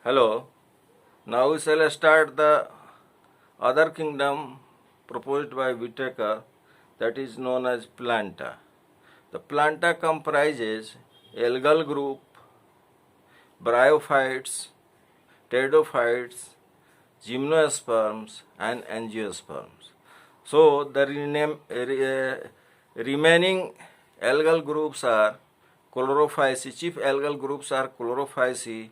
Hello. Now we shall start the other kingdom proposed by Whittaker, that is known as Planta. The Planta comprises algal group, bryophytes, pteridophytes, gymnosperms and angiosperms. So the remaining algal groups are Chlorophyceae. Chief algal groups are Chlorophyceae,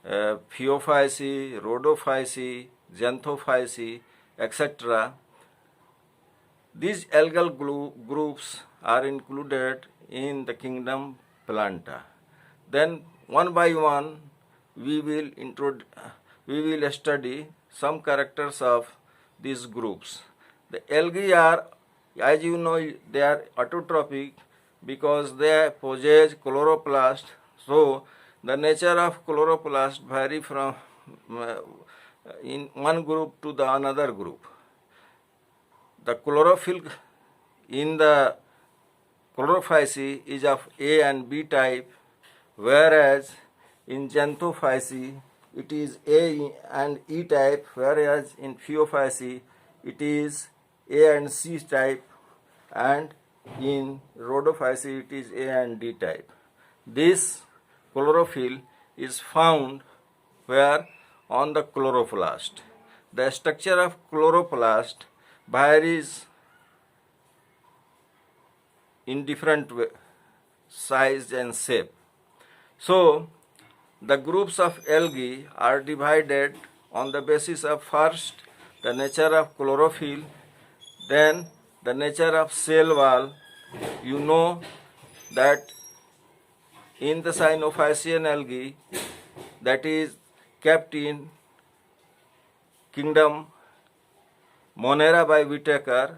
Phaeophyceae, Rhodophyceae, Xanthophyceae, etc. These algal groups are included in the kingdom Planta. Then one by one we will study some characters of these groups. The algae are, as you know, they are autotrophic because they possess chloroplast. So the nature of chloroplast vary from in one group to the another group. The chlorophyll in the Chlorophyceae is of A and B type, whereas in Xanthophyceae it is A and E type, whereas in Phaeophyceae it is A and C type, and in Rhodophyceae it is A and D type. This chlorophyll is found where? On the chloroplast. The structure of chloroplast varies in different size and shape. So the groups of algae are divided on the basis of first the nature of chlorophyll, then the nature of cell wall. You know that in the cyanophycean algae, that is kept in kingdom Monera by Whittaker,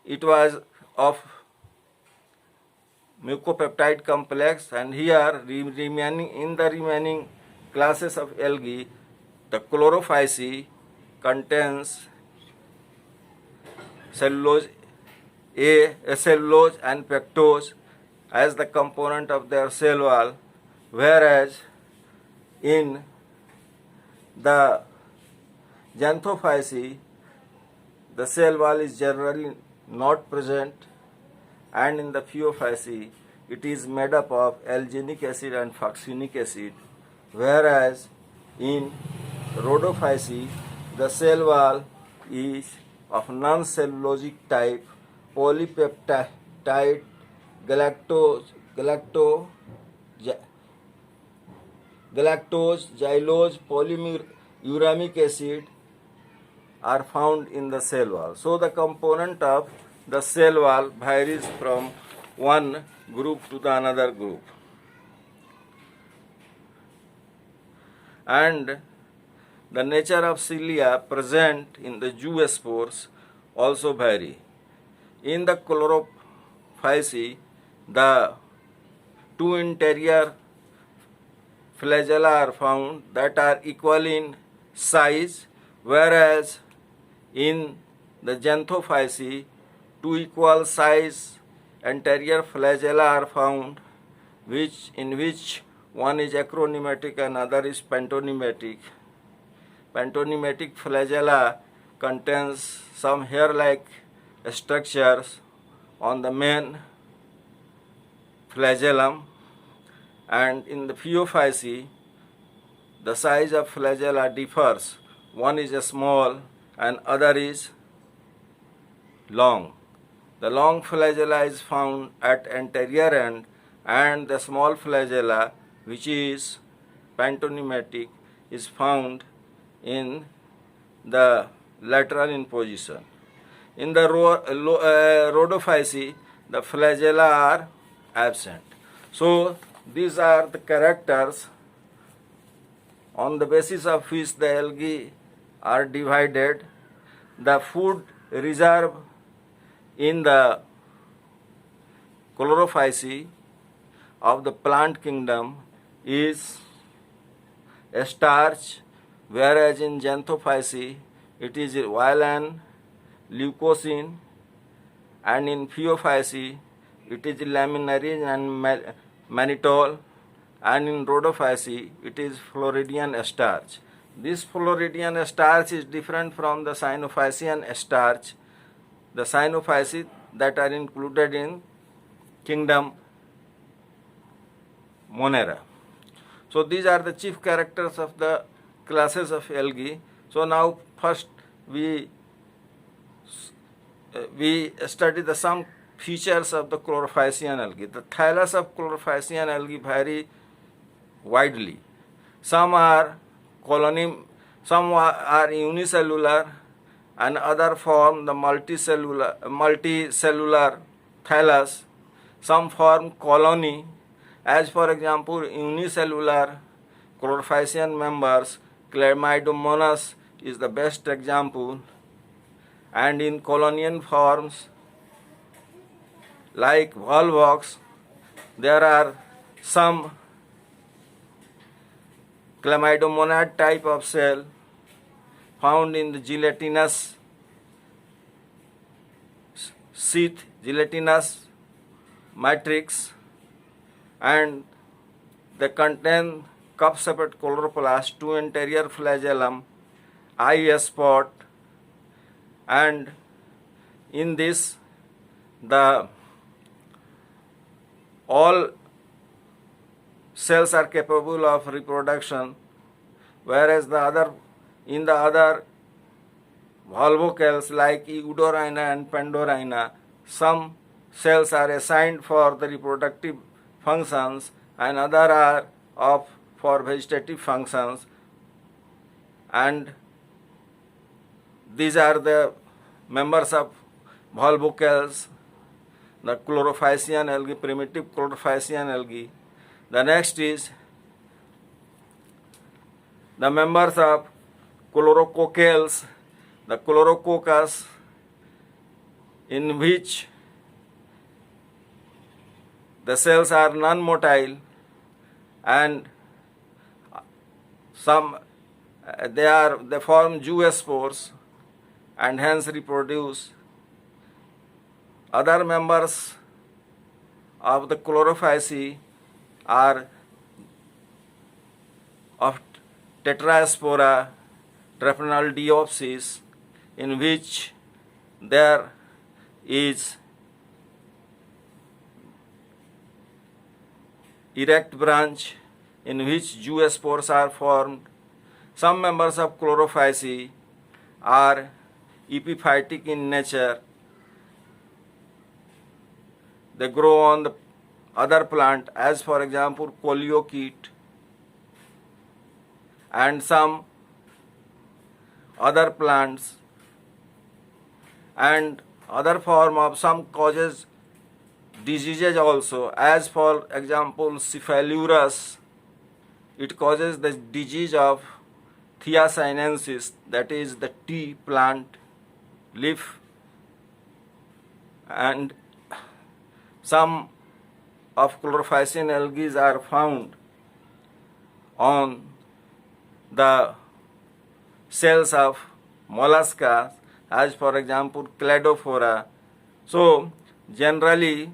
it was of mucopeptide complex, and here in the remaining classes of algae, the Chlorophyceae contains cellulose cellulose and pectose as the component of their cell wall, whereas in the Xanthophyceae the cell wall is generally not present, and in the Phaeophyceae it is made up of alginic acid and fucinic acid, whereas in Rhodophyceae the cell wall is of non-cellulosic type, polypeptide, galactose, xylose, polyuramic acid are found in the cell wall. So the component of the cell wall varies from one group to the another group. And the nature of cilia present in the zoospores also vary. In the Chlorophyceae, the two interior flagella are found that are equal in size, whereas in the Xanthophyceae, two equal size anterior flagella are found, in which one is acronematic and other is pantonymatic. Pantonymatic flagella contains some hair-like structures on the main flagellum, and in the Phaeophyceae the size of flagella differs. One is small and other is long. The long flagella is found at anterior end, and the small flagella, which is pantonymatic, is found in the lateral in position. In the Rhodophyceae, the flagella are absent. So these are the characters on the basis of which the algae are divided. The food reserve in the Chlorophyceae of the plant kingdom is starch, whereas in Xanthophyceae it is valine, leucosin, and in Phaeophyceae it is laminarin and mannitol, and in Rhodophyceae it is Floridian starch. This Floridian starch is different from the Cyanophycean starch, the Cyanophyceae that are included in kingdom Monera. So these are the chief characters of the classes of algae. So now first we study some features of the Chlorophycean algae. The thallus of Chlorophycean algae vary widely. Some are unicellular, and other form the multicellular thallus. Some form colony, as for example unicellular Chlorophycean members, Chlamydomonas is the best example, and in colonial forms like Volvox there are some Chlamydomonad type of cell found in the gelatinous sheath, gelatinous matrix, and they contain cup-shaped chloroplast, two anterior flagellum, eye spot, and in this the all cells are capable of reproduction, whereas in the other volvocales like Eudorhina and Pandorhina, some cells are assigned for the reproductive functions and other are for vegetative functions, and these are the members of volvocales, the Chlorophycean algae, primitive Chlorophycean algae. The next is the members of chlorococales, the Chlorococcus, in which the cells are non-motile and they form zoospores and hence reproduce. Other members of the Chlorophyceae are of Tetraspora, Drepanaldiopsis, in which there is erect branch in which zoospores are formed. Some members of Chlorophyceae are epiphytic in nature. They grow on the other plant, as for example coleochaete, and some other plants, and other form of some causes diseases also, as for example Cephalurus, it causes the disease of Thiacinensis, that is the tea plant leaf, and some of Chlorophycean algae are found on the cells of mollusca, as for example Cladophora. So generally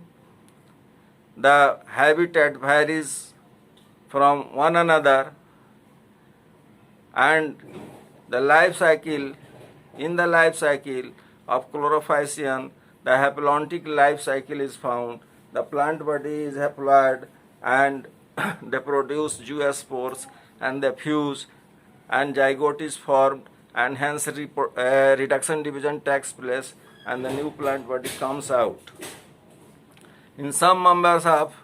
the habitat varies from one another, and the life cycle, in the life cycle of Chlorophycean, the haplontic life cycle is found. The plant body is haploid and they produce zoospores and they fuse and zygote is formed, and hence reduction division takes place and the new plant body comes out. In some members of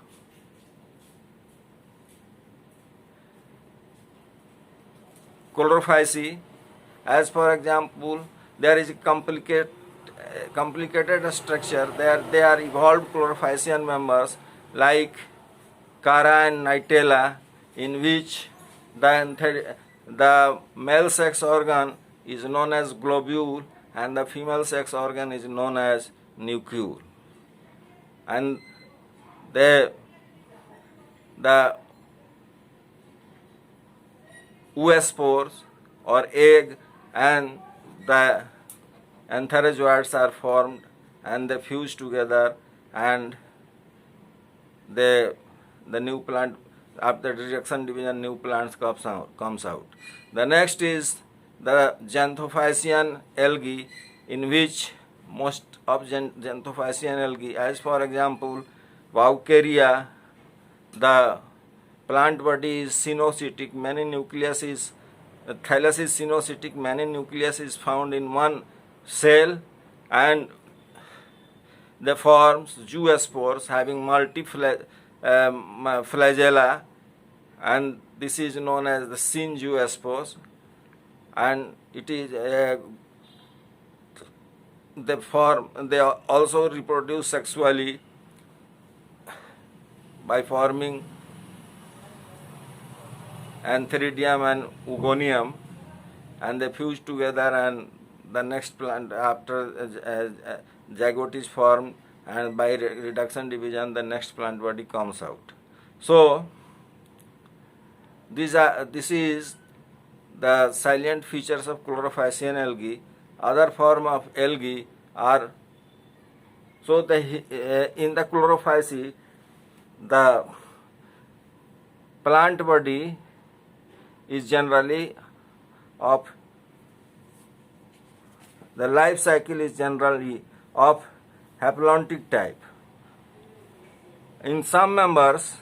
Chlorophyceae, as for example, there is a complicated structure. They are evolved Chlorophycean members like Chara and Nitella, in which the male sex organ is known as globule and the female sex organ is known as nucleus. And the oospores or egg and the antherozoids are formed and they fuse together, and the new plant After reduction division, new plants comes out. The next is the xanthophysian algae, in which most of xanthophysian algae, as for example, Vaucaria, the plant body is cynocytic, many nucleus is thallus is cynocytic, many nucleus is found in one cell, and they forms zoospores having flagella, and this is known as the synzoospores, and it is they also reproduce sexually by forming antheridium and oogonium, and they fuse together, and the next plant after zygote is formed, and by reduction division the next plant body comes out. So this is the salient features of chlorophysian algae. Other form of algae are, so in the chlorophysi, the plant body is generally of, the life cycle is generally of haplontic type. In some members,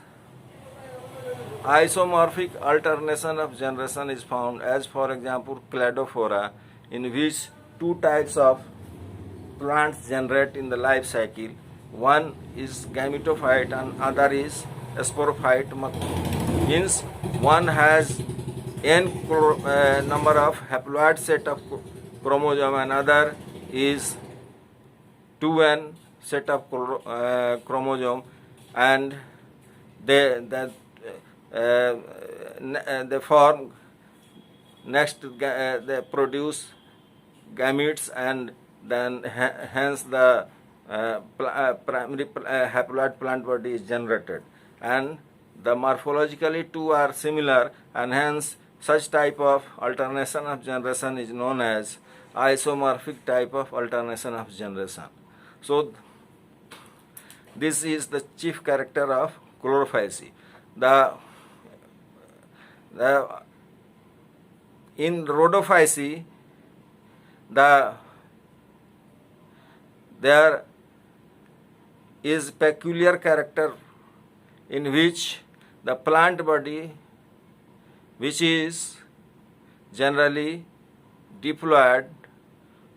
isomorphic alternation of generation is found, as for example Cladophora, in which two types of plants generate in the life cycle. One is gametophyte and other is sporophyte. Means one has n number of haploid set of chromosome, and other is 2n set of chromosome, and they form next they produce gametes, and then hence the primary haploid plant body is generated, and the morphologically two are similar, and hence such type of alternation of generation is known as isomorphic type of alternation of generation. So this is the chief character of chlorophysi. In rhodophysi, there is peculiar character in which the plant body, which is generally diploid,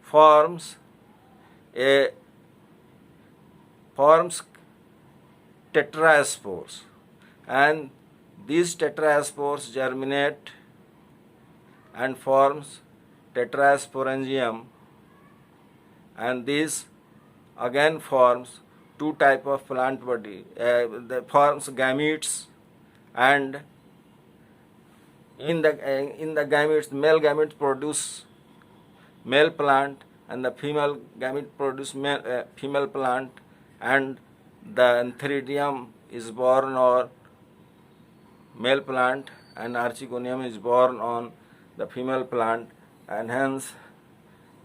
forms tetraspores, and these tetraspores germinate and forms tetrasporangium, and this again forms two type of plant body, that forms gametes, and in the gametes, male gametes produce male plant, and the female gamete produce female plant, and the antheridium is born on male plant, and archegonium is born on the female plant, and hence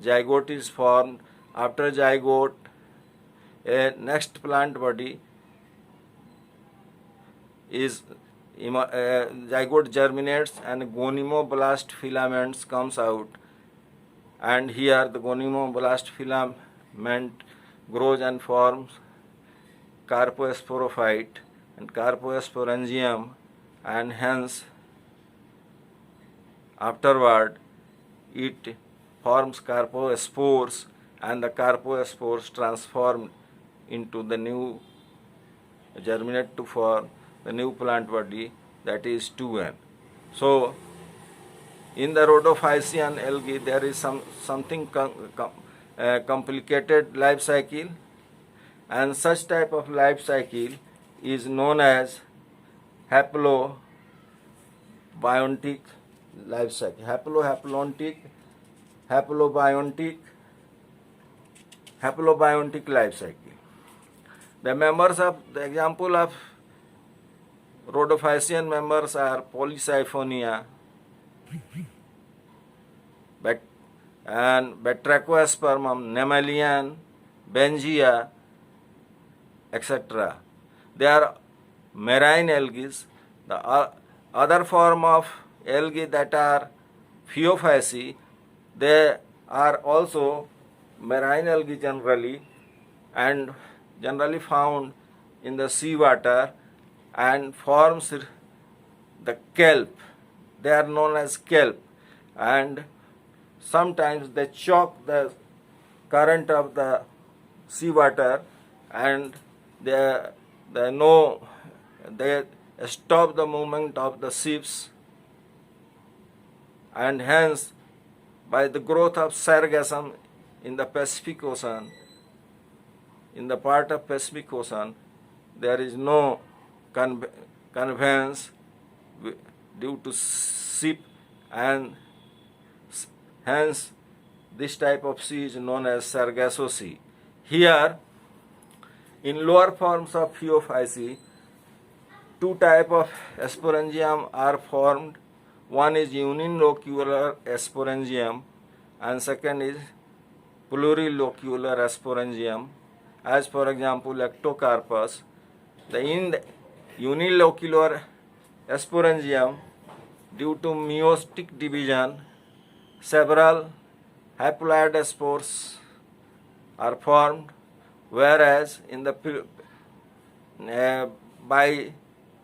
zygote is formed. After zygote, a next plant body is zygote germinates and gonimoblast filaments comes out, and here the gonimoblast filament grows and forms carposporophyte and carposporangium, and hence afterward it forms carpospores, and the carpospores transform into the new, germinate to form the new plant body, that is 2n. So in the rhodophysian algae there is something complicated life cycle, and such type of life cycle is known as haplobiontic life cycle. Haplobiontic life cycle. The members of the example of rhodophysian members are Polysiphonia and Batrachospermum, Nemmelian, Bengia, etc. They are marine algae. The other form of algae that are Phaeophyceae, they are also marine algae generally, and generally found in the seawater and forms the kelp. They are known as kelp, and sometimes they choke the current of the seawater, and they know they stop the movement of the ships, and hence by the growth of sargassum in the Pacific Ocean, in the part of Pacific Ocean, there is no conveyance due to ship, and hence this type of sea is known as Sargasso Sea. Here, in lower forms of Phaeophyceae, two types of sporangium are formed. One is unilocular sporangium and second is plurilocular sporangium. As for example, Ectocarpus. In the unilocular sporangium, due to meiotic division, several haploid spores are formed, whereas in the by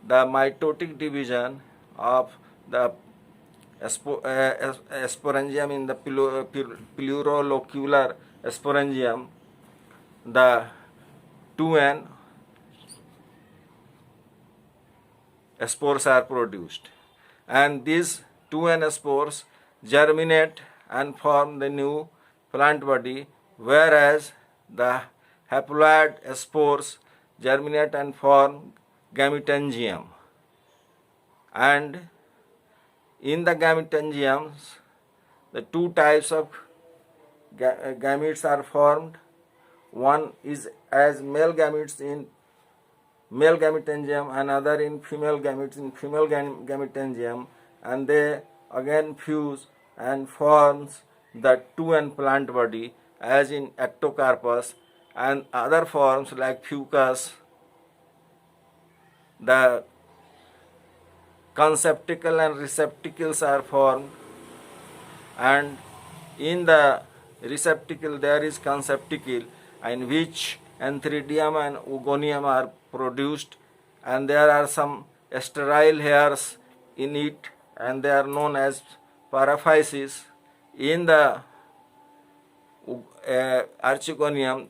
the mitotic division of the sporangium in the plurilocular sporangium, the 2N spores are produced, and these 2N spores germinate and form the new plant body, whereas the haploid spores germinate and form gametangium. And in the gametangiums, the two types of gametes are formed. One is as male gametes in male gametangium, another in female gametes in female gametangium, and they again fuse and forms the 2N plant body as in Ectocarpus, and other forms like Fucus, the conceptacle and receptacles are formed, and in the receptacle there is conceptacle in which Antheridium and Oogonium are produced, and there are some sterile hairs in it, and they are known as paraphyses. In the Archegonium,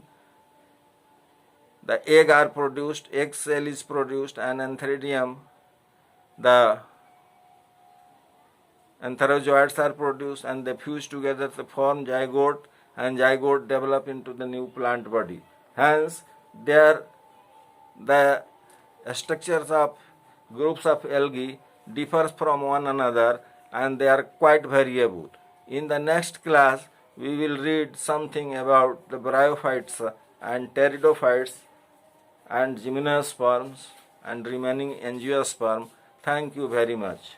the egg are produced, egg cell is produced, and Antheridium, the antherozoids are produced, and they fuse together to form zygote, and zygote develop into the new plant body. Hence, the structures of groups of algae differs from one another, and they are quite variable. In the next class, we will read something about the bryophytes and pteridophytes and gymnosperms and remaining angiosperm. Thank you very much.